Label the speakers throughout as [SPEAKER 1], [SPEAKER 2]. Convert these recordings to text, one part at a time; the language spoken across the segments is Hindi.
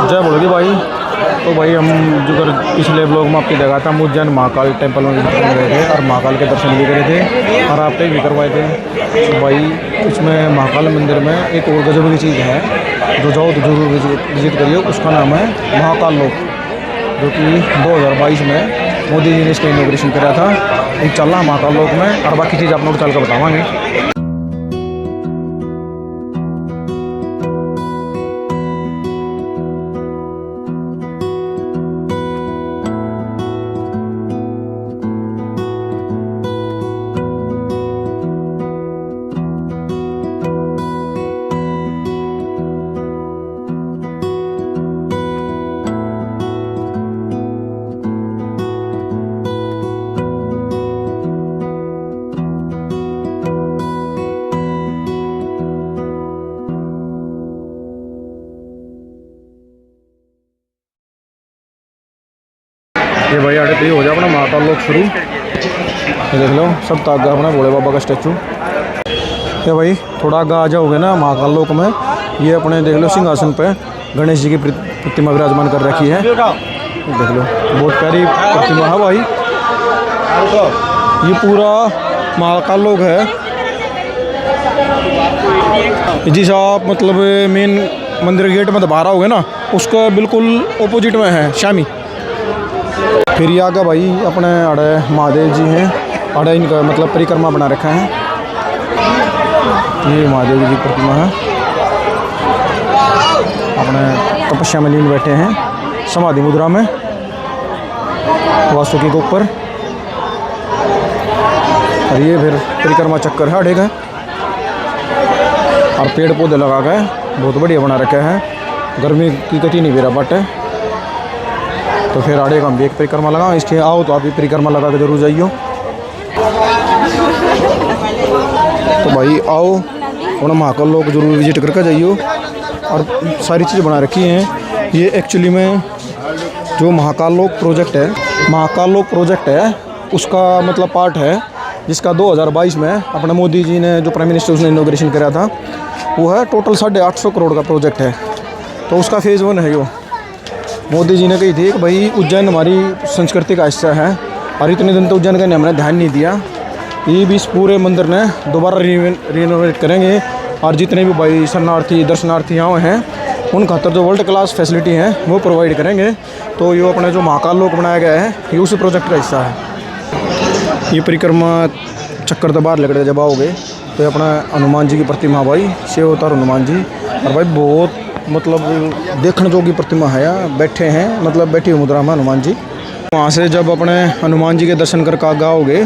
[SPEAKER 1] जय बोलोगे भाई। तो भाई हम जो पिछले ब्लॉग में आपको देखा था, हम उज्जैन महाकाल टेम्पल में विजिट करने गए थे और महाकाल के दर्शन भी करे थे और आपने भी करवाए थे। तो भाई इसमें महाकाल मंदिर में एक और गजब की चीज़ है, जो जाओ तो जरूर विजिट करिए। उसका नाम है महाकाल लोक, जो कि 2022 में मोदी जी ने इसका इनॉग्रेशन करा था। एक चल रहा महाकाल लोक में, और बाकी चीज़ आप लोग चल कर बतावाएंगे। ये भाई आड़े तो हो जाए अपना महाकाल लोक शुरू। ये देख लो सब तागा अपना भोले बाबा का स्टैचू। ये भाई थोड़ा आगे आ जाओगे ना महाकाल लोक में, ये अपने देख लो सिंहासन पे गणेश जी की प्रतिमा विराजमान कर रखी है। देख लो बहुत प्यारी प्रतिमा है भाई। ये पूरा महाकाल लोक है। जिस आप मतलब मेन मंदिर गेट में बाहर आओगे ना, उसका बिल्कुल ऑपोजिट में है शामी। फिर ये आगे भाई अपने अड़े महादेव जी हैं, अड़े इनका मतलब परिक्रमा बना रखा है। ये महादेव जी की प्रतिमा है, अपने तपस्या में लीन बैठे हैं समाधि मुद्रा में वासुकी के ऊपर। और ये फिर परिक्रमा चक्कर है अड़े का, और पेड़ पौधे लगा के बहुत बढ़िया बना रखा है। गर्मी की गति नहीं बेरा बट, तो फिर आड़े का हम भी एक परिक्रमा लगा। इसके आओ तो आप भी परिक्रमा लगा के जरूर जाइयो। तो भाई आओ अपना महाकाल लोक जरूर विजिट करके जाइयो। और सारी चीज़ बना रखी हैं। ये एक्चुअली में जो महाकाल लोक प्रोजेक्ट है, महाकाल लोक प्रोजेक्ट है उसका मतलब पार्ट है, जिसका 2022 में अपने मोदी जी ने जो प्राइम मिनिस्टर उसने इनॉग्रेशन कराया था, वो है टोटल 850 करोड़ का प्रोजेक्ट है। तो उसका फेज़ 1 है। यो मोदी जी ने कही थी कि भाई उज्जैन हमारी संस्कृति का हिस्सा है, और इतने दिन तो उज्जैन का हमने ध्यान नहीं दिया। ये भी इस पूरे मंदिर ने दोबारा रिनोवेट करेंगे, और जितने भी भाई शरणार्थी दर्शनार्थी आए हैं उन खातर जो वर्ल्ड क्लास फैसिलिटी हैं वो प्रोवाइड करेंगे। तो ये अपने जो महाकाल लोक बनाया गया है, ये उसी प्रोजेक्ट का हिस्सा है। ये परिक्रमा चक्कर तो बाहर लेकर जब आओगे तो ये अपना हनुमान जी की प्रतिमा भाई, शिव अवतार हनुमान जी। और भाई बहुत मतलब देखने जोगी प्रतिमा है, बैठे हैं मतलब बैठी हुई मुद्रा में हनुमान जी। वहाँ से जब अपने हनुमान जी के दर्शन कर आगे आओगे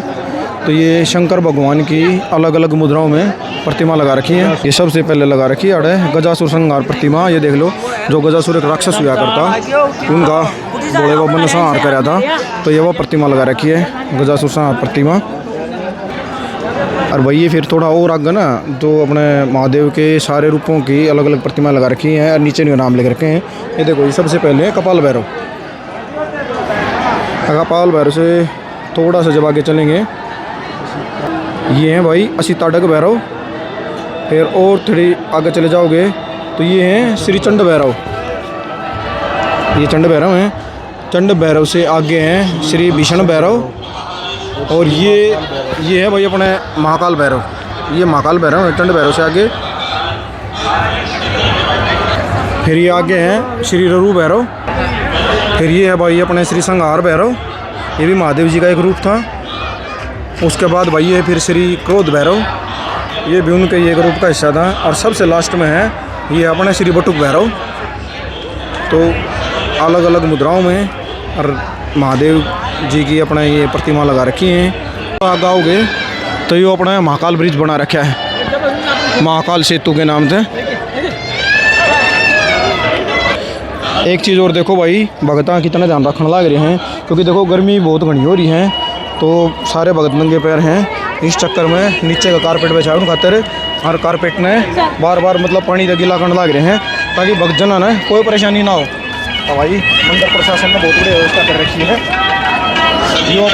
[SPEAKER 1] तो ये शंकर भगवान की अलग अलग मुद्राओं में प्रतिमा लगा रखी है। ये सबसे पहले लगा रखी है अड़े गजासुर संहार प्रतिमा। ये देख लो, जो गजासुर एक राक्षस हुआ करता, उनका भोले बाबा ने संहार कराया था, तो ये वो प्रतिमा लगा रखी है, गजासुर संहार प्रतिमा। और भाई ये फिर थोड़ा और आगे ना, जो अपने महादेव के सारे रूपों की अलग अलग प्रतिमा लगा रखी हैं, और नीचे नहीं नाम लिख रखे हैं। ये देखो, ये सबसे पहले है कपाल भैरव। कपाल भैरव से थोड़ा सा जब आगे चलेंगे, ये हैं भाई असीताडक भैरव। फिर और थोड़ी आगे चले जाओगे तो ये हैं श्री चंड भैरव। ये चंड भैरव हैं। चंड भैरव से आगे हैं श्री भीषण भैरव। और ये है भाई अपने महाकाल भैरव। ये महाकाल भैरव है चंड भैरव से आगे। फिर ये आगे हैं श्री ररु भैरव। फिर ये है भाई अपने श्री संहार भैरव, ये भी महादेव जी का एक रूप था। उसके बाद भाई ये फिर श्री क्रोध भैरव, ये भी उनके एक रूप का हिस्सा था। और सबसे लास्ट में है ये अपने श्री बटुक भैरव। तो अलग अलग मुद्राओं में और महादेव जी की अपना ये प्रतिमा लगा रखी हैं। आगे आओगे तो ये अपना महाकाल ब्रिज बना रखा है महाकाल सेतु के नाम से। एक चीज़ और देखो भाई, भगता कितना ध्यान रखने लग रहे हैं, क्योंकि देखो गर्मी बहुत घनी हो रही है, तो सारे भगत नंगे पैर हैं। इस चक्कर में नीचे का कारपेट बिछा उन खातर, और कारपेट ने बार बार मतलब पानी का गीला करने लग रहे हैं, ताकि भक्त जना ना कोई परेशानी ना हो। तो भाई मंदिर प्रशासन ने बहुत बड़ी व्यवस्था कर रखी है। यो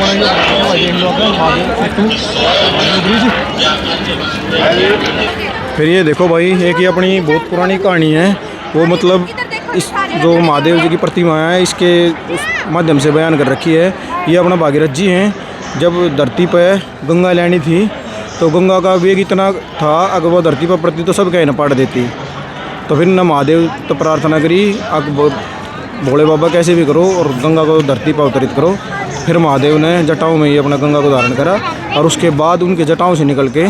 [SPEAKER 1] फिर ये देखो भाई, एक ये अपनी बहुत पुरानी कहानी है, वो मतलब इस जो महादेव जी की प्रतिमा है इसके माध्यम से बयान कर रखी है। ये अपना भागीरथ जी हैं। जब धरती पर गंगा लैनी थी तो गंगा का वेग इतना था, अगर वो धरती पर पड़ती तो सब कहीं न पाड़ देती। तो फिर न महादेव तो प्रार्थना करी अब भोले बाबा कैसे भी करो और गंगा को धरती पर अवतरित करो। फिर महादेव ने जटाओं में ही अपना गंगा को धारण करा और उसके बाद उनके जटाओं से निकल के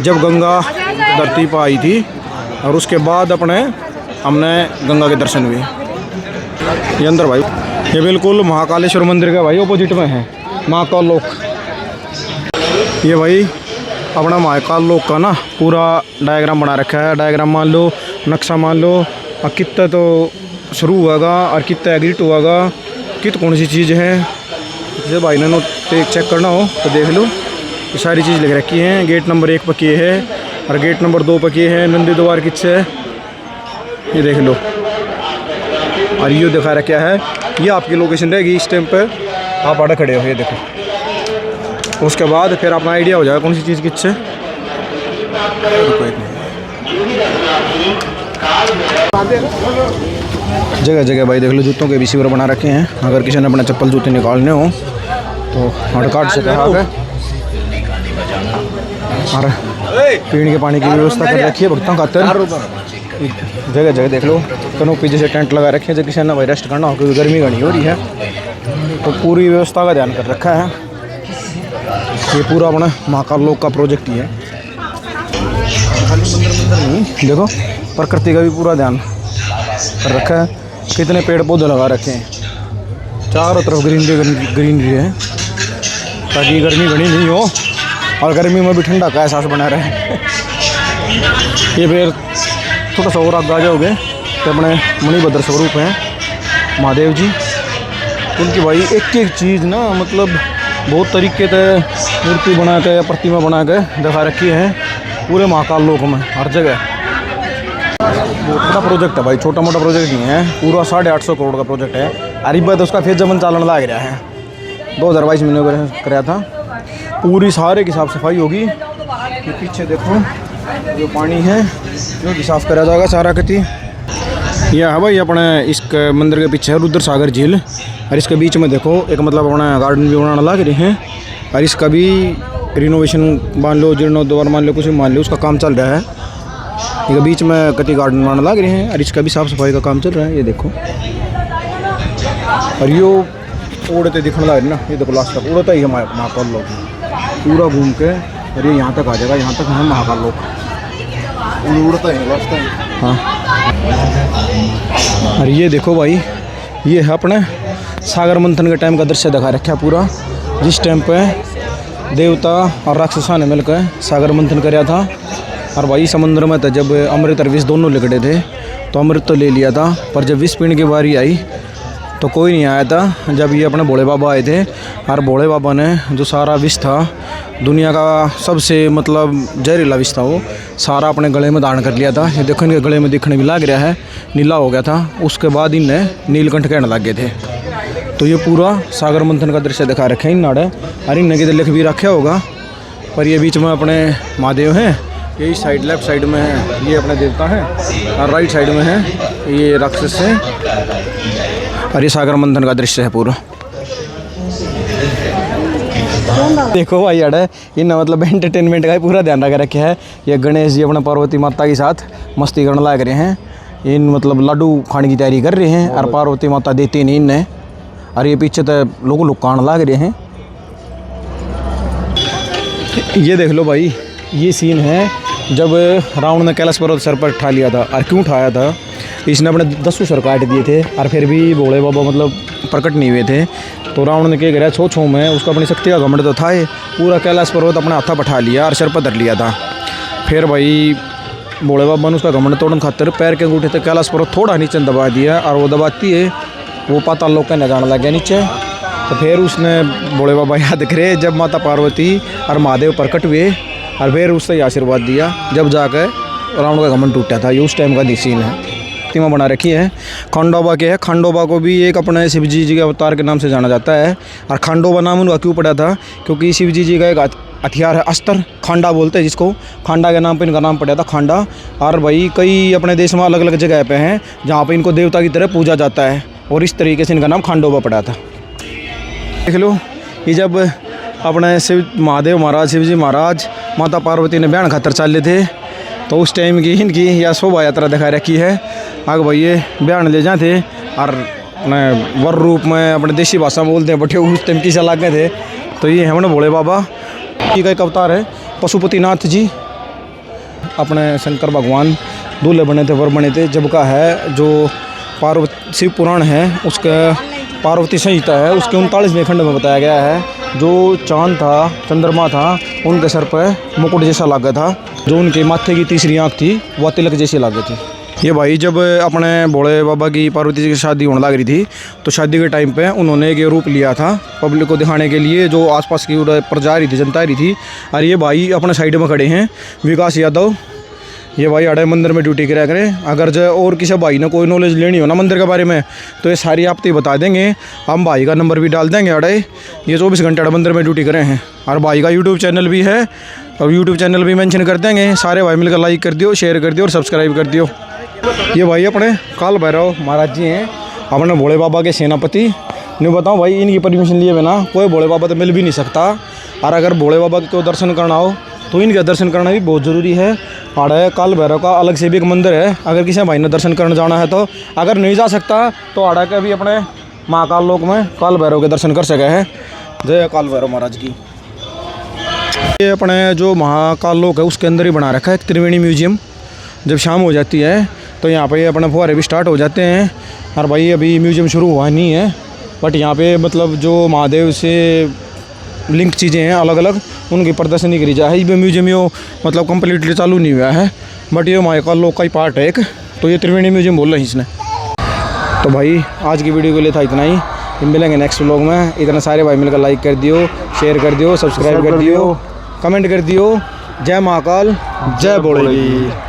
[SPEAKER 1] जब गंगा धरती पर आई थी और उसके बाद हमने गंगा के दर्शन हुए। ये अंदर भाई, ये बिल्कुल महाकालेश्वर मंदिर का भाई ऑपोजिट में है महाकाल लोक। ये भाई अपना महाकाल लोक का ना पूरा डायग्राम बना रखा है। डायग्राम मान लो, नक्शा मान लो, और कितना तो शुरू हुआगा और कितना एग्रिट हुआगा, कित कौन सी चीज़ है। जैसे भाई ने चेक करना हो तो देख लो, ये सारी चीज़ लिख रखी हैं। गेट नंबर 1 पर है और गेट नंबर 2 पर है। नंदी द्वार किस है ये देख लो। और ये दिखा रखा है, ये आपकी लोकेशन रहेगी इस टाइम पर आप आड़े खड़े हो। ये देखो, उसके बाद फिर अपना आइडिया हो जाएगा कौन सी चीज़ किस है। जगह जगह भाई देख लो जूतों के भी शिविर बना रखे हैं। अगर किसी ने अपने चप्पल जूते निकालने हो तो हड़काट से कहा है। और पीने के पानी की व्यवस्था कर रखी है भक्तों खातर। जगह जगह देख लो कनोपी जैसे टेंट लगा रखे हैं। जब किसी ने भाई रेस्ट करना हो क्योंकि गर्मी घनी हो रही है तो पूरी व्यवस्था का ध्यान कर रखा है। ये पूरा अपना महाकाल लोक का प्रोजेक्ट ही है। देखो प्रकृति का भी पूरा ध्यान कर रखा है। कितने पेड़ पौधे लगा रखे हैं, चारों तरफ ग्रीनरी है ताकि गर्मी घनी नहीं हो और गर्मी में भी ठंडा का एहसास बना रहे। ये फिर थोड़ा सा और आगे आ जाओगे तो अपने मणिभद्र स्वरूप हैं महादेव जी। उनकी भाई एक एक चीज़ ना मतलब बहुत तरीके से मूर्ति बना के या प्रतिमा बना के दिखा रखी है पूरे महाकाल लोक में हर जगह। बहुत बड़ा प्रोजेक्ट है भाई, छोटा मोटा प्रोजेक्ट नहीं है। पूरा 850 करोड़ का प्रोजेक्ट है। अरे भाई तो उसका फिर जमन चालन लग रहा है। 2022 में कराया था। पूरी सारे की साफ सफाई होगी। ये पीछे देखो जो पानी है जो भी साफ करा जाएगा सारा कति। यह है भाई अपने इस मंदिर के पीछे है रुद्र सागर झील और इसके बीच में देखो एक मतलब अपना गार्डन भी बनाना लग रहे हैं। और इसका भी रिनोवेशन मान लो, जीर्णोद्धार मान लो, कुछ भी मान लो, उसका काम चल रहा है। ये बीच में कति गार्डन बनाना लग रहे हैं और इसका भी साफ सफाई का काम चल रहा है। ये देखो और यो उड़ते दिखने लग रही ना। ये देखो लास्ट तक उड़ता ही है महाकाल लोक पूरा घूम के और ये यहाँ तक आ जाएगा। यहाँ तक है महाकाल लोक उड़ता है लास्ट तक। हाँ और ये देखो भाई ये है अपने सागर मंथन के टाइम का दृश्य दिखा रखा है पूरा। जिस टाइम पे देवता और राक्षसा ने मिलकर सागर मंथन कराया था और भाई समुद्र में था जब अमृत और विष दोनों लिकड़े थे तो अमृत तो ले लिया था पर जब विष पीने की बारी आई तो कोई नहीं आया था। जब ये अपने भोले बाबा आए थे और भोले बाबा ने जो सारा विष था दुनिया का सबसे मतलब जहरीला विष था वो सारा अपने गले में धारण कर लिया था। ये देखो इनके गले में दिखने भी लग रहा है नीला हो गया था। उसके बाद इनने नीलकंठ कहने लग गए थे। तो ये पूरा सागर मंथन का दृश्य दिखा रखे हैं इन नाड़े और इनने किधर लिख भी रखा होगा। पर ये बीच में अपने महादेव हैं, ये इस साइड लेफ्ट साइड में है ये अपने देवता है और राइट साइड में है ये राक्षस है और ये सागर मंथन का दृश्य है पूरा। देखो भाई अड़े इन मतलब एंटरटेनमेंट का ही पूरा ध्यान रख रखे है। ये गणेश जी अपने पार्वती माता के साथ मस्ती करने लग रहे हैं। इन मतलब लड्डू खाने की तैयारी कर रहे हैं और पार्वती माता देती नहीं इन्हें और ये पीछे तो लोग लुकान लग रहे हैं। ये देख लो भाई ये सीन है जब रावण ने कैलाश पर्वत सर पर उठा लिया था। और क्यों उठाया था, इसने अपने 10 सर काट दिए थे और फिर भी भोले बाबा मतलब प्रकट नहीं हुए थे। तो रावण ने क्या करा छो में उसका अपनी शक्ति का घमंड तो था ही, पूरा कैलाश पर्वत अपने हाथा पठा लिया और सर पर धर लिया था। फिर भाई भोले बाबा ने उसका घमंड तोड़ने खातिर पैर के अंगूठे तक कैलाश पर्वत थोड़ा नीचे दबा दिया और वो दबाती है वो पाताल लोक कहने जाने लग गया नीचे। तो फिर उसने भोले बाबा याद करे जब माता पार्वती और महादेव प्रकट हुए और फिर उससे आशीर्वाद दिया जब जाकर रावण का घमंड टूटा था। ये उस टाइम का सीन है। प्रतिमा बना रखी है खंडोबा के है। खंडोबा को भी एक अपने शिव जी के अवतार के नाम से जाना जाता है और खंडोबा नाम उनका क्यों पड़ा था क्योंकि शिव जी का एक हथियार है अस्त्र, खांडा बोलते हैं जिसको, खांडा के नाम पे इनका नाम पड़ा था खांडा। और भाई कई अपने देश में अलग अलग जगह पे हैं जहाँ पे इनको देवता की तरह पूजा जाता है, और इस तरीके से इनका नाम खांडोबा पड़ा था। देख लो, ये जब अपने शिव महादेव महाराज, शिव जी महाराज माता पार्वती ने ब्याह खातर चले थे, तो उस टाइम की इनकी यह शोभा यात्रा दिखा रखी है। आगे भाई ये ब्याह ले जाते और अपने वर रूप में अपने देसी भाषा में बोलते हैं, बटे उस टाइम किसा लाग गए थे। तो ये हमने भोले बाबा की का एक अवतार है, पशुपतिनाथ जी अपने शंकर भगवान दूल्हे बने थे, वर बने थे। जब का है जो पार्वती शिव पुराण है उसका पार्वती संहिता है, उसके 39वें खंड में बताया गया है, जो चांद था, चंद्रमा था, उनके सर पर मुकुट जैसा लागा था, जो उनके माथे की तीसरी आँख थी वह तिलक जैसी लागे थी। ये भाई जब अपने भोले बाबा की पार्वती जी की शादी होने लग रही थी, तो शादी के टाइम पे उन्होंने एक रूप लिया था पब्लिक को दिखाने के लिए, जो आसपास की पर जा रही थी, जनता आ रही थी। और ये भाई अपने साइड में खड़े हैं विकास यादव, ये भाई अड़े मंदिर में ड्यूटी करा करें। अगर जो और किसी भाई ने कोई नॉलेज लेनी हो ना मंदिर के बारे में, तो ये सारी आप तो बता देंगे, हम भाई का नंबर भी डाल देंगे। अड़े ये 24 घंटे अड़े मंदिर में ड्यूटी करे हैं, और भाई का यूट्यूब चैनल भी है, और यूट्यूब चैनल भी मेंशन कर देंगे। सारे भाई मिलकर लाइक कर दियो, शेयर कर दियो और सब्सक्राइब कर दियो। ये भाई अपने काल भैरव महाराज जी हैं, अपने भोले बाबा के सेनापति। नहीं बताऊँ भाई, इनकी परमिशन लिए बिना कोई भोले बाबा तो मिल भी नहीं सकता। और अगर भोले बाबा को दर्शन करना हो तो इनका दर्शन करना भी बहुत ज़रूरी है। आड़े काल भैरव का अलग से भी एक मंदिर है, अगर किसी भाई ने दर्शन करने जाना है तो। अगर नहीं जा सकता तो आड़ा के भी अपने महाकाल लोक में काल भैरव के दर्शन कर सके हैं। जय काल भैरव महाराज की। ये अपने जो महाकाल लोक है उसके अंदर ही बना रखा है एक त्रिवेणी म्यूजियम। जब शाम हो जाती है तो यहाँ पे अपने फुहारे भी स्टार्ट हो जाते हैं। और भाई अभी म्यूजियम शुरू हुआ नहीं है, बट यहाँ पे मतलब जो महादेव से लिंक चीज़ें हैं अलग अलग, उनकी प्रदर्शनी करी जाए। ये म्यूजियम यो मतलब कम्प्लीटली चालू नहीं हुआ है, बट ये महाकाल लोक का ही पार्ट है एक, तो ये त्रिवेणी म्यूजियम बोल रहे हैं इसने। तो भाई आज की वीडियो के लिए था इतना ही, मिलेंगे नेक्स्ट व्लॉग में। इतना सारे भाई मिलकर लाइक कर दियो, शेयर कर दियो, सब्सक्राइब कर दियो, कमेंट कर दियो। जय महाकाल, जय भोले की।